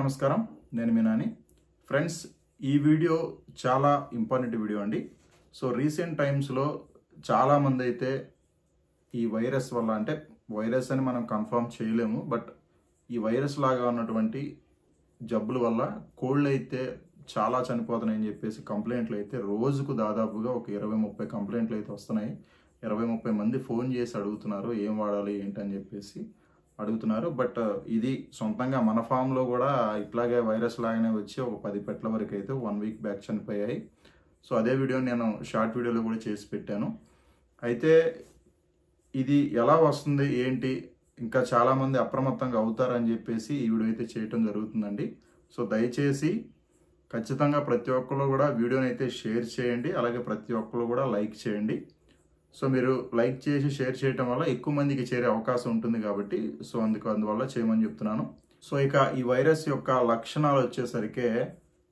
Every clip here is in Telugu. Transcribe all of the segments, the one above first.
నమస్కారం నేను మీ నాని ఫ్రెండ్స్ ఈ వీడియో చాలా ఇంపార్టెంట్ వీడియో అండి సో రీసెంట్ టైమ్స్ లో చాలా మంది అయితే ఈ వైరస్ వల్ల అంటే వైరస్ అని మనం కన్ఫర్మ్ చేయలేము బట్ ఈ వైరస్ లాగా ఉన్నటువంటి జబ్బుల వల్ల కోళ్ళు అయితే చాలా చనిపోతున్నాయని చెప్పేసి కంప్లైంట్లు అయితే రోజుకు దాదాపుగా ఒక 20-30 కంప్లైంట్లు అయితే వస్తున్నాయి 20-30 మంది ఫోన్ చేసి అడుగుతున్నారు ఏం వాడాలి ఏంటని చెప్పేసి అడుగుతున్నారు బట్ ఇది సొంతంగా మన ఫామ్ లో కూడా ఇట్లాగే వైరస్ లాగానే వచ్చి ఒక 10 పెట్టల వరకు అయితే 1 వీక్ బ్యాక్ చనిపోయాయి సో అదే వీడియో నేను షార్ట్ వీడియోలో కూడా చేసి పెట్టాను అయితే ఇది ఎలా వస్తుంది ఏంటి ఇంకా చాలా మంది అప్రమత్తంగా అవుతారని చెప్పేసి ఈ వీడియో అయితే చేయటం జరుగుతుందండి సో దయచేసి ఖచ్చితంగా ప్రతి ఒక్కరు కూడా వీడియోని అయితే షేర్ చేయండి అలాగే ప్రతి ఒక్కరు కూడా లైక్ చేయండి సో మీరు లైక్ చేసి షేర్ చేయటం వల్ల ఎక్కువ మందికి చేరే అవకాశం ఉంటుంది కాబట్టి సో అందువల్ల చేయమని చెప్తున్నాను సో ఇక ఈ వైరస్ యొక్క లక్షణాలు వచ్చేసరికి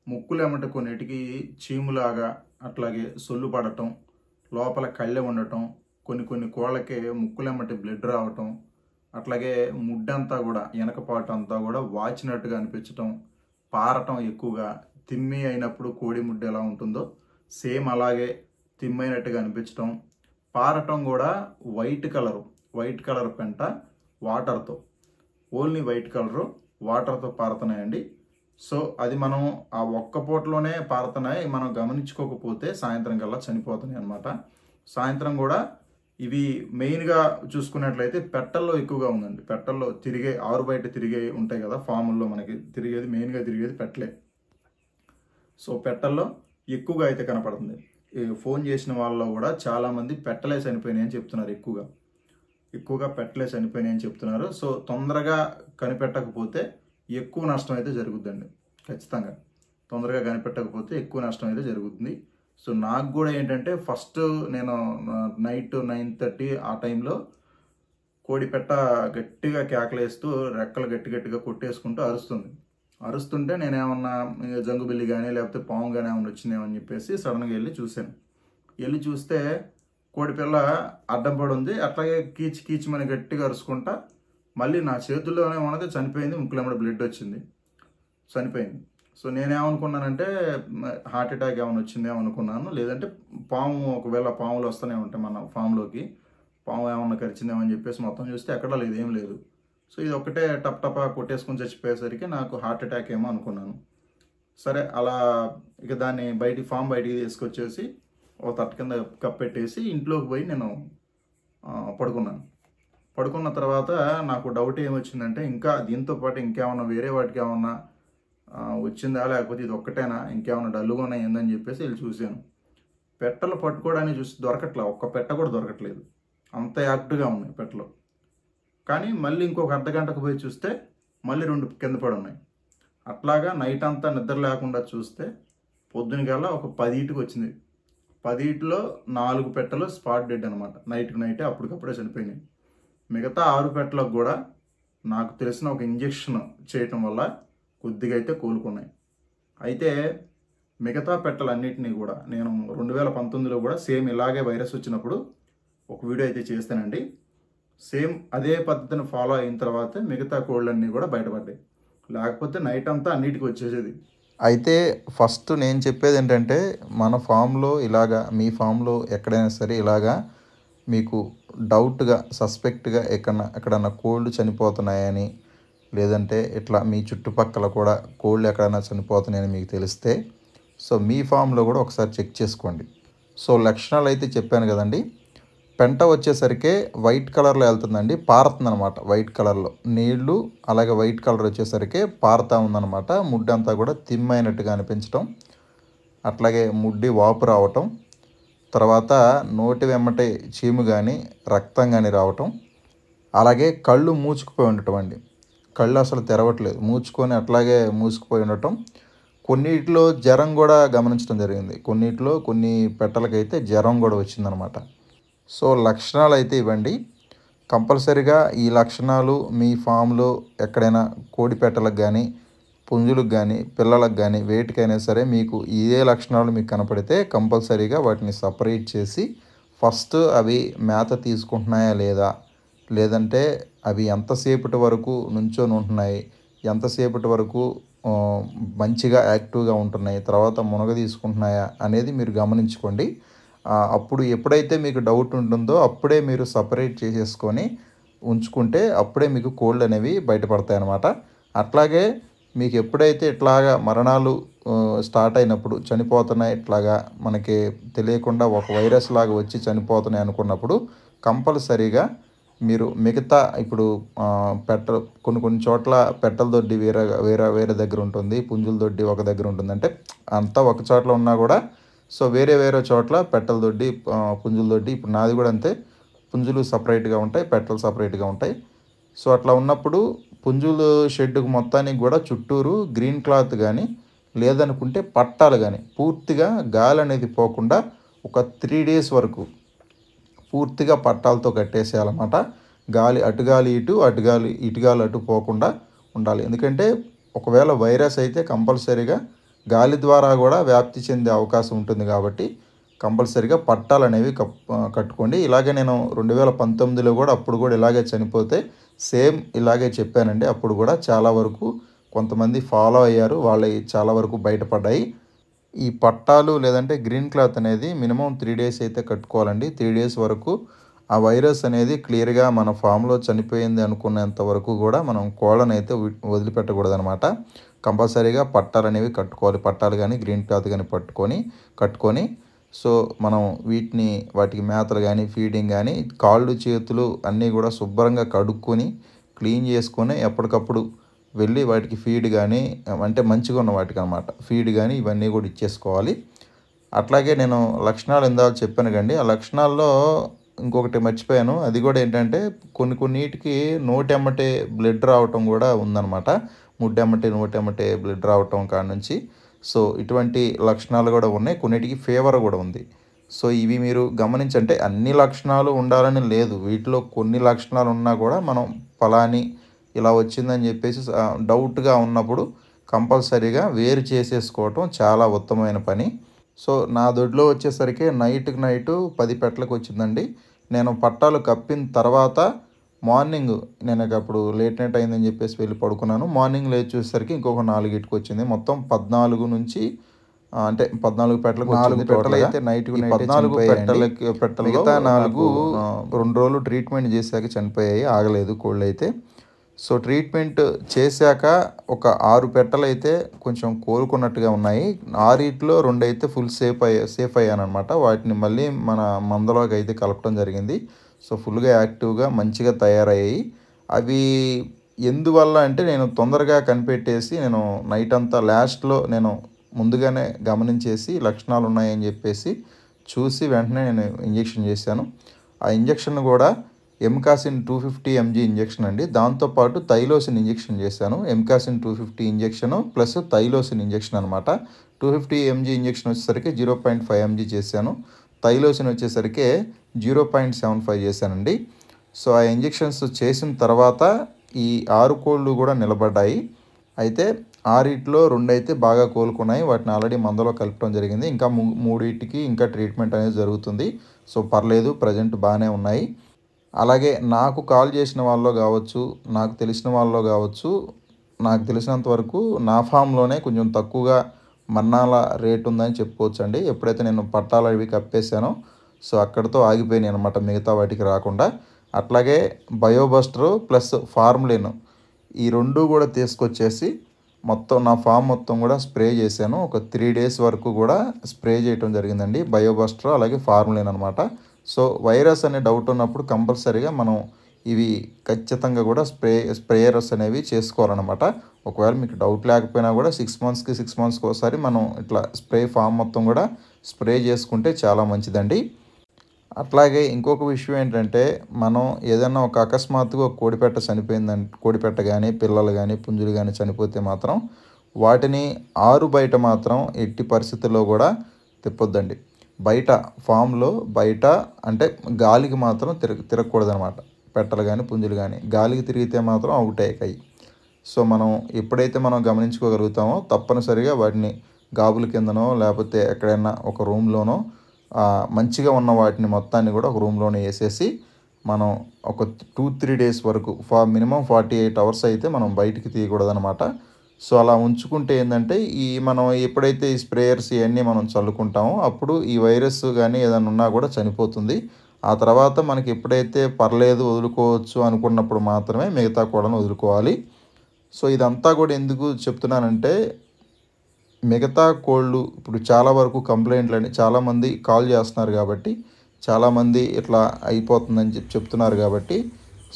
ముక్కులెమ్మట కొన్నిటికి చీములాగా అట్లాగే సొల్లు పడటం లోపల కళ్ళె ఉండటం కొన్ని కోళ్ళకి ముక్కులెమ్మటి బ్లడ్ రావటం అట్లాగే ముడ్డంతా కూడా వెనకపాటు అంతా కూడా వాచినట్టుగా అనిపించటం పారటం ఎక్కువగా తిమ్మి అయినప్పుడు కోడి ముడ్డు ఎలా ఉంటుందో సేమ్ అలాగే తిమ్మైనట్టుగా అనిపించటం పారటం కూడా వైట్ కలర్ పెంట వాటర్తో ఓన్లీ వైట్ కలరు వాటర్తో పారుతున్నాయండి సో అది మనం ఆ ఒక్క పూటలోనే పారుతున్నాయి మనం గమనించుకోకపోతే సాయంత్రం కల్లా చనిపోతున్నాయి అన్నమాట సాయంత్రం కూడా ఇవి మెయిన్గా చూసుకున్నట్లయితే పెట్టల్లో ఎక్కువగా ఉందండి పెట్టల్లో తిరిగే ఆరు బయట తిరిగే ఉంటాయి కదా ఫాముల్లో మనకి తిరిగేది మెయిన్గా తిరిగేది పెట్టలే సో పెట్టల్లో ఎక్కువగా అయితే కనపడుతుంది ఫోన్ చేసిన వాళ్ళలో కూడా చాలామంది పెట్టలే చనిపోయినాయి అని చెప్తున్నారు ఎక్కువగా పెట్టలే చనిపోయినాయి అని చెప్తున్నారు సో తొందరగా కనిపెట్టకపోతే ఎక్కువ నష్టం అయితే జరుగుద్దండి ఖచ్చితంగా తొందరగా కనిపెట్టకపోతే ఎక్కువ నష్టం అయితే జరుగుతుంది సో నాకు కూడా ఏంటంటే ఫస్ట్ నేను నైట్ 9:30 ఆ టైంలో కోడి పెట్ట గట్టిగా కేకలేస్తూ రెక్కలు గట్టిగా కొట్టేసుకుంటూ అరుస్తుంటే నేనేమన్నా జంగుబిల్లి కానీ లేకపోతే పాము కానీ ఏమన్నా వచ్చిందేమని చెప్పేసి సడన్గా వెళ్ళి చూస్తే కోడిపిల్ల అడ్డం పడి ఉంది అట్లాగే కీచిమని గట్టిగా అరుచుకుంటా మళ్ళీ నా చేతుల్లోనే ఉన్నది చనిపోయింది ముక్కులెమ్మడ బ్లడ్ వచ్చింది చనిపోయింది సో నేనేమనుకున్నానంటే హార్ట్ అటాక్ ఏమైనా వచ్చిందేమో అనుకున్నాను లేదంటే పాము ఒకవేళ పాములు వస్తూనే ఉంటాయి మన ఫామ్లోకి పాము ఏమన్నా కరిచిందేమని చెప్పేసి మొత్తం చూస్తే ఎక్కడా లేదు ఏం లేదు సో ఇది ఒక్కటే టపా కొట్టేసుకుని చచ్చిపోయేసరికి నాకు హార్ట్ అటాక్ ఏమో అనుకున్నాను సరే అలా ఇక దాన్ని ఫామ్ బయటికి తీసుకొచ్చేసి ఒక తట్ట కింద కప్పెట్టేసి ఇంట్లోకి పోయి నేను పడుకున్న తర్వాత నాకు డౌట్ ఏమొచ్చిందంటే ఇంకా దీంతో పాటు ఇంకేమన్నా వేరే వాటికి ఏమన్నా వచ్చిందా లేకపోతే ఇది ఒక్కటేనా ఇంకేమన్నా డల్లుగా ఉన్నాయి ఏందని చెప్పేసి వెళ్ళి చూశాను పెట్టలు పట్టుకోవడానికి చూసి దొరకట్లేదు ఒక్క పెట్ట కూడా దొరకట్లేదు అంత యాక్టివ్గా ఉన్నాయి పెట్టలు కానీ మళ్ళీ ఇంకొక అర్ధగంటకు పోయి చూస్తే మళ్ళీ 2 కింద పడి ఉన్నాయి అట్లాగా నైట్ అంతా నిద్ర లేకుండా చూస్తే పొద్దునకల్లా ఒక 10 వచ్చింది 10లో 4 పెట్టలు స్పాట్ డెడ్ అనమాట నైటే అప్పటికప్పుడే చనిపోయినాయి మిగతా 6 పెట్టలకు కూడా నాకు తెలిసిన ఒక ఇంజెక్షన్ చేయటం వల్ల కొద్దిగా అయితే కోలుకున్నాయి అయితే మిగతా పెట్టలన్నిటినీ కూడా నేను 2019లో కూడా సేమ్ ఇలాగే వైరస్ వచ్చినప్పుడు ఒక వీడియో అయితే చేస్తానండి సేమ్ అదే పద్ధతిని ఫాలో అయిన తర్వాత మిగతా కోళ్ళన్నీ కూడా బయటపడ్డాయి లేకపోతే నైట్ అంతా అన్నిటికీ వచ్చేసేది అయితే ఫస్ట్ నేను చెప్పేది ఏంటంటే మన ఫామ్లో ఇలాగా మీ ఫామ్లో ఎక్కడైనా సరే ఇలాగా మీకు డౌట్గా సస్పెక్ట్గా ఎక్కడన్నా కోళ్ళు చనిపోతున్నాయని లేదంటే ఇట్లా మీ చుట్టుపక్కల కూడా కోళ్ళు ఎక్కడైనా చనిపోతున్నాయని మీకు తెలిస్తే సో మీ ఫామ్లో కూడా ఒకసారి చెక్ చేసుకోండి సో లక్షణాలు అయితే చెప్పాను కదండి పెంట వచ్చేసరికి వైట్ కలర్లో వెళ్తుందండి పారుతుందనమాట వైట్ కలర్లో నీళ్లు అలాగే వైట్ కలర్ వచ్చేసరికి పారుతూ ఉందన్నమాట ముడ్డంతా కూడా తిమ్మైనట్టుగా అనిపించటం అట్లాగే ముడ్డి వాపు రావటం తర్వాత నోటి వెమ్మటి చీము కానీ రక్తం కానీ రావటం అలాగే కళ్ళు మూసుకుపోయి ఉండటం అండి కళ్ళు అసలు తెరవట్లేదు మూసుకొని అట్లాగే మూసుకుపోయి ఉండటం కొన్నిటిలో జ్వరం కూడా గమనించడం జరిగింది కొన్ని పెట్టలకైతే జ్వరం కూడా వచ్చిందనమాట సో లక్షణాలు అయితే ఇవ్వండి కంపల్సరీగా ఈ లక్షణాలు మీ ఫామ్లో ఎక్కడైనా కోడి పెట్టలకు కానీ పుంజులకు కానీ పిల్లలకు కానీ వేటికైనా సరే మీకు ఇదే లక్షణాలు మీకు కనపడితే కంపల్సరీగా వాటిని సపరేట్ చేసి ఫస్ట్ అవి మేత తీసుకుంటున్నాయా లేదంటే అవి ఎంతసేపటి వరకు నుంచొని ఉంటున్నాయి ఎంతసేపటి వరకు మంచిగా యాక్టివ్గా ఉంటున్నాయి, తర్వాత మునగ తీసుకుంటున్నాయా అనేది మీరు గమనించుకోండి. అప్పుడు ఎప్పుడైతే మీకు డౌట్ ఉంటుందో అప్పుడే మీరు సపరేట్ చేసేసుకొని ఉంచుకుంటే అప్పుడే మీకు కోల్డ్ అనేవి బయటపడతాయి అన్నమాట. అట్లాగే మీకు ఎప్పుడైతే ఇట్లాగా మరణాలు స్టార్ట్ అయినప్పుడు చనిపోతున్నాయి, ఇట్లాగా మనకి తెలియకుండా ఒక వైరస్ లాగా వచ్చి చనిపోతున్నాయి అనుకున్నప్పుడు కంపల్సరీగా మీరు మిగతా ఇప్పుడు కొన్ని చోట్ల పెట్టెల దొడ్డి వేరే దగ్గర ఉంటుంది, పుంజుల దొడ్డి ఒక దగ్గర ఉంటుంది. అంటే అంతా ఒక చోట్ల ఉన్నా కూడా సో వేరే చోట్ల పెట్టెల దొడ్డి, పుంజుల దొడ్డి, ఇప్పుడు నాది కూడా అంతే, పుంజులు సపరేట్గా ఉంటాయి, పెట్టెలు సపరేట్గా ఉంటాయి. సో అట్లా ఉన్నప్పుడు పుంజులు షెడ్డుకు మొత్తానికి కూడా చుట్టూరు గ్రీన్ క్లాత్ కానీ లేదనుకుంటే పట్టాలు కానీ పూర్తిగా గాలి అనేది పోకుండా ఒక 3 days వరకు పూర్తిగా పట్టాలతో కట్టేసేయాలన్నమాట. గాలి అటుగాలి ఇటుగాలి అటు పోకుండా ఉండాలి. ఎందుకంటే ఒకవేళ వైరస్ అయితే కంపల్సరీగా గాలి ద్వారా కూడా వ్యాప్తి చెందే అవకాశం ఉంటుంది కాబట్టి కంపల్సరీగా పట్టాలు అనేవి కట్టుకోండి. ఇలాగే నేను 2019లో కూడా అప్పుడు కూడా ఇలాగే చనిపోతే సేమ్ ఇలాగే చెప్పానండి. అప్పుడు కూడా చాలా వరకు కొంతమంది ఫాలో అయ్యారు, వాళ్ళవి చాలా వరకు బయటపడ్డాయి. ఈ పట్టాలు లేదంటే గ్రీన్ క్లాత్ అనేది మినిమం 3 days అయితే కట్టుకోవాలండి. 3 days వరకు ఆ వైరస్ అనేది క్లియర్గా మన ఫామ్లో చనిపోయింది అనుకునేంత వరకు కూడా మనం కోళ్ళను అయితే వదిలిపెట్టకూడదు అనమాట. కంపల్సరీగా పట్టాలు అనేవి కట్టుకోవాలి. పట్టాలు కానీ గ్రీన్ క్లాత్ కానీ కట్టుకొని సో మనం వాటికి మేతలు కానీ ఫీడింగ్ కానీ కాళ్ళు చేతులు అన్నీ కూడా శుభ్రంగా కడుక్కొని క్లీన్ చేసుకొని ఎప్పటికప్పుడు వెళ్ళి వాటికి ఫీడ్ కానీ అంటే మంచిగా ఉన్న వాటికి అన్నమాట ఫీడ్ కానీ ఇవన్నీ కూడా ఇచ్చేసుకోవాలి. అట్లాగే నేను లక్షణాలు ఇందాక చెప్పాను కండి, ఆ లక్షణాల్లో ఇంకొకటి మర్చిపోయాను. అది కూడా ఏంటంటే కొన్నిటికి నోటెమ్మటే బ్లడ్ రావటం కూడా ఉందన్నమాట. నోటెమ్మటే బ్లడ్ రావటం కాడ నుంచి సో ఇటువంటి లక్షణాలు కూడా ఉన్నాయి. కొన్నిటికి ఫీవర్ కూడా ఉంది. సో ఇవి మీరు గమనించంటే అన్ని లక్షణాలు ఉండాలని లేదు, వీటిలో కొన్ని లక్షణాలు ఉన్నా కూడా మనం ఫలాని ఇలా వచ్చిందని చెప్పేసి డౌట్గా ఉన్నప్పుడు కంపల్సరీగా వేరు చేసేసుకోవటం చాలా ఉత్తమమైన పని. సో నా దొడ్లో వచ్చేసరికి నైట్కి 10 పెట్టలకు వచ్చిందండి. నేను పట్టాలు కప్పిన తర్వాత మార్నింగ్ నేను అప్పుడు లేట్ నైట్ అయిందని చెప్పేసి వెళ్ళి పడుకున్నాను. మార్నింగ్ లేచి చూసేసరికి ఇంకొక 4 వచ్చింది. మొత్తం 14 నుంచి అంటే 14 పెట్టలకు 4 పెట్టలు అయితే నైట్కి 14 పెట్టలు మిగతా 4 2 రోజులు ట్రీట్మెంట్ చేశాక చనిపోయాయి, ఆగలేదు కోళ్ళు అయితే. సో ట్రీట్మెంట్ చేశాక ఒక 6 పెట్టలు అయితే కొంచెం కోలుకున్నట్టుగా ఉన్నాయి. 6లో 2 అయితే ఫుల్ సేఫ్ అయ్యానమాట. వాటిని మళ్ళీ మన మందలోకి అయితే కలపడం జరిగింది. సో ఫుల్గా యాక్టివ్గా మంచిగా తయారయ్యాయి. అవి ఎందువల్ల అంటే నేను తొందరగా కనిపెట్టేసి నేను నైట్ అంతా లాస్ట్లో నేను ముందుగానే గమనించేసి లక్షణాలు ఉన్నాయని చెప్పేసి చూసి వెంటనే నేను ఇంజెక్షన్ చేశాను. ఆ ఇంజెక్షన్ కూడా ఎంకాసిన్ 250 mg ఇంజెక్షన్ అండి. దాంతోపాటు థైలోసిన్ ఇంజెక్షన్ చేశాను. ఎంకాసిన్ 250 ఇంజెక్షన్ ప్లస్ థైలోసిన్ ఇంజెక్షన్ అనమాట. 250 mg ఇంజెక్షన్ వచ్చేసరికి 0.5 mg చేశాను. థైలోసిన్ వచ్చేసరికి 0.75 చేశానండి. సో ఆ ఇంజెక్షన్స్ చేసిన తర్వాత ఈ 6 కోళ్ళు కూడా నిలబడ్డాయి. అయితే 6లో 2 అయితే బాగా కోలుకున్నాయి. వాటిని ఆల్రెడీ మందలో కలపడం జరిగింది. ఇంకా 3 ఇంకా ట్రీట్మెంట్ అనేది జరుగుతుంది. సో పర్లేదు, ప్రజెంట్ బాగానే ఉన్నాయి. అలాగే నాకు కాల్ చేసిన వాళ్ళలో కావచ్చు, నాకు తెలిసిన వాళ్ళలో కావచ్చు, నాకు తెలిసినంత వరకు నా ఫామ్లోనే కొంచెం తక్కువగా మరణాల రేట్ ఉందని చెప్పుకోవచ్చు అండి. ఎప్పుడైతే నేను పట్టాలు అవి కప్పేశానో సో అక్కడితో ఆగిపోయినాయి అనమాట, మిగతా వాటికి రాకుండా. అట్లాగే బయోబస్టర్ ప్లస్ ఫార్ములిన్ ఈ 2 కూడా తీసుకొచ్చేసి మొత్తం నా ఫామ్ మొత్తం కూడా స్ప్రే చేశాను. ఒక 3 days వరకు కూడా స్ప్రే చేయటం జరిగిందండి, బయోబస్టర్ అలాగే ఫార్ములిన్ అనమాట. సో వైరస్ అనే డౌట్ ఉన్నప్పుడు కంపల్సరీగా మనం ఇవి ఖచ్చితంగా కూడా స్ప్రేయర్స్ అనేవి చేసుకోవాలన్నమాట. ఒకవేళ మీకు డౌట్ లేకపోయినా కూడా 6 monthsకి ఒకసారి మనం ఇట్లా ఫామ్ మొత్తం కూడా స్ప్రే చేసుకుంటే చాలా మంచిదండి. అట్లాగే ఇంకొక విషయం ఏంటంటే మనం ఏదైనా ఒక అకస్మాత్తుగా ఒక కోడిపెట్ట చనిపోయిందంటే, కోడిపెట్ట కానీ పిల్లలు కానీ పుంజులు కానీ చనిపోతే మాత్రం వాటిని బయట మాత్రం ఎట్టి పరిస్థితుల్లో కూడా తిప్పొద్దండి. బయట ఫామ్లో బయట అంటే గాలికి మాత్రం తిరగకూడదనమాట. పెట్టలు కానీ పుంజులు కానీ గాలికి తిరిగితే మాత్రం అవుట్ అయ్యాయి. సో మనం ఎప్పుడైతే మనం గమనించుకోగలుగుతామో తప్పనిసరిగా వాటిని గాబుల కిందనో లేకపోతే ఎక్కడైనా ఒక రూమ్లోనో మంచిగా ఉన్న వాటిని మొత్తాన్ని కూడా ఒక రూమ్లోనే వేసేసి మనం ఒక 2-3 days వరకు మినిమం 48 hours అయితే మనం బయటికి తీయకూడదనమాట. సో అలా ఉంచుకుంటే ఏంటంటే మనం ఎప్పుడైతే ఈ స్ప్రేయర్స్ ఇవన్నీ మనం చల్లుకుంటామో అప్పుడు ఈ వైరస్ కానీ ఏదైనా ఉన్నా కూడా చనిపోతుంది. ఆ తర్వాత మనకి ఎప్పుడైతే పర్లేదు వదులుకోవచ్చు అనుకున్నప్పుడు మాత్రమే మిగతా కోళ్ళను వదులుకోవాలి. సో ఇదంతా కూడా ఎందుకు చెప్తున్నానంటే మిగతా కోళ్ళు ఇప్పుడు చాలా వరకు కంప్లైంట్లని చాలామంది కాల్ చేస్తున్నారు కాబట్టి చాలామంది ఇట్లా అయిపోతుందని చెప్తున్నారు కాబట్టి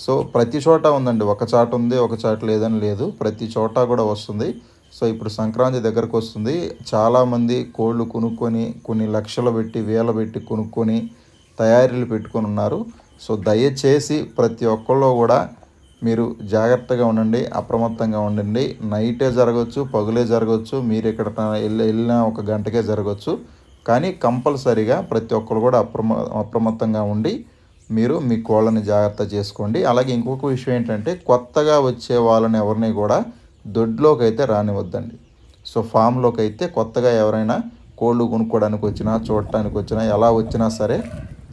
సో ప్రతి చోట ఉందండి. ఒక చాట ఉంది, ఒక చాట లేదని లేదు, ప్రతి చోట కూడా వస్తుంది. సో ఇప్పుడు సంక్రాంతి దగ్గరకు వస్తుంది. చాలామంది కోళ్ళు కొనుక్కొని కొన్ని లక్షలు పెట్టి వేల పెట్టి కొనుక్కొని తయారీలు పెట్టుకొని ఉన్నారు. సో దయచేసి ప్రతి ఒక్కళ్ళు కూడా మీరు జాగ్రత్తగా ఉండండి, అప్రమత్తంగా ఉండండి. నైటే జరగవచ్చు, పగులే జరగవచ్చు, మీరు ఇక్కడ వెళ్ళిన ఒక గంటకే జరగవచ్చు. కానీ కంపల్సరీగా ప్రతి ఒక్కరు కూడా అప్రమత్తంగా ఉండి మీరు మీ కోళ్ళని జాగ్రత్త చేసుకోండి. అలాగే ఇంకొక విషయం ఏంటంటే కొత్తగా వచ్చే వాళ్ళని ఎవరిని కూడా దొడ్లోకి అయితే రానివద్దండి. సో ఫామ్లోకి అయితే కొత్తగా ఎవరైనా కోళ్ళు కొనుక్కోవడానికి వచ్చినా చూడటానికి వచ్చినా ఎలా వచ్చినా సరే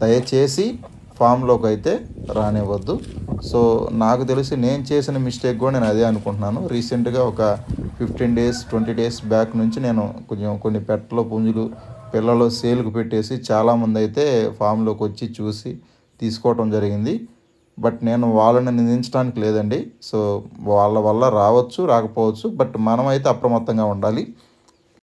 దయచేసి ఫామ్లోకి అయితే రానివ్వద్దు. సో నాకు తెలిసి నేను చేసిన మిస్టేక్ కూడా నేను అదే అనుకుంటున్నాను. రీసెంట్గా ఒక 15 డేస్ 20 డేస్ బ్యాక్ నుంచి నేను కొన్ని పెట్టలు పుంజులు పిల్లలు సేల్కి పెట్టేసి చాలామంది అయితే ఫామ్లోకి వచ్చి చూసి తీసుకోవటం జరిగింది. బట్ నేను వాళ్ళని నిందించడానికి లేదండి. సో వాళ్ళ వల్ల రావచ్చు రాకపోవచ్చు, బట్ మనమైతే అప్రమత్తంగా ఉండాలి.